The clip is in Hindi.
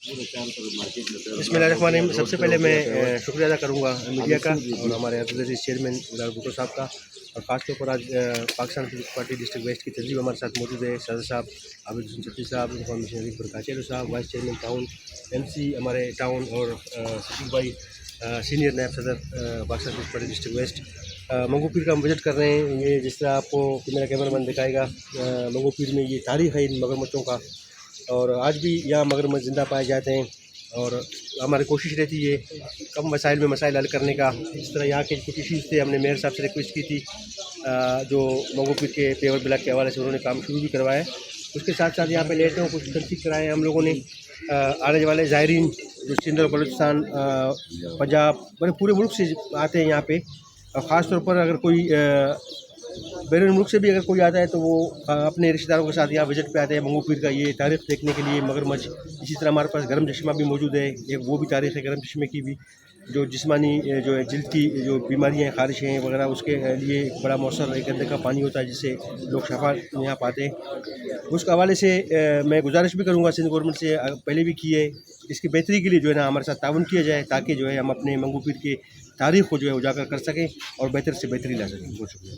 बिस्मिल्लाहिर्रहमानिर्रहीम। सबसे पहले मैं शुक्रिया अदा करूँगा मीडिया का और हमारे अब्दुल चेयरमैन उदार भुट्टो साहब का, और ख़ासतौर पर आज Pakistan Peoples Party district west की तंजीम हमारे साथ मौजूद है। सदर साहब आबिद हुसैन सत्ती साहब, इंफॉर्मेशन बरकाचेलो साहब, वाइस चेयरमैन टाउन, MC हमारे टाउन, और सचिव भाई सीनियर नायब सदर Pakistan Peoples Party district west. Mangho Pir का हम विजिट कर रहे हैं। ये जिस तरह आपको मेरा कैमरामैन दिखाएगा, मंगू पीर में ये तारीख़ है इन मगरमच्छों का, और आज भी यहाँ मगरमच्छ ज़िंदा पाए जाते हैं। और हमारी कोशिश रहती है कम वसाइल में मसाइल हल करने का। इस तरह यहाँ के कुछ इश्यूज़ थे, हमने मेयर साहब से रिक्वेस्ट की थी, जो मंगू पीर के पेवर ब्लॉक के हवाले से उन्होंने काम शुरू भी करवाया है। उसके साथ साथ यहाँ पे लेटों कुछ तनकीद कराए हम लोगों ने। आने वाले ज़ायरीन जो सिंध और बलूचिस्तान, पंजाब, बड़े पूरे मुल्क से आते हैं यहाँ पे, और ख़ास तौर पर अगर कोई बैरून मुल्क से भी अगर कोई आता है तो वो अपने रिश्तेदारों के साथ यहाँ विजिट पे आते हैं मंगू पीर का ये तारीख़ देखने के लिए, मगरमच्छ। इसी तरह हमारे पास गर्म चश्मा भी मौजूद है, एक वो भी तारीख़ है गर्म चश्मे की भी, जो जिस्मानी जो है जिल्द की जो बीमारियाँ हैं, ख़ारिश हैं वगैरह, उसके लिए एक बड़ा मौसर एक गंदे का पानी होता है जिससे लोग शफा यहाँ पाते हैं। उसके हवाले से मैं गुजारिश भी करूँगा सिंध गवर्नमेंट से, पहले भी की है, इसकी बेहतरी के लिए जो है ना हमारे साथ ताउन किया जाए, ताकि जो है हम अपने मंगू पीर के तारीख़ को जो है उजागर कर सकें और बेहतर से बेहतरी ला सकें। बहुत शुक्रिया।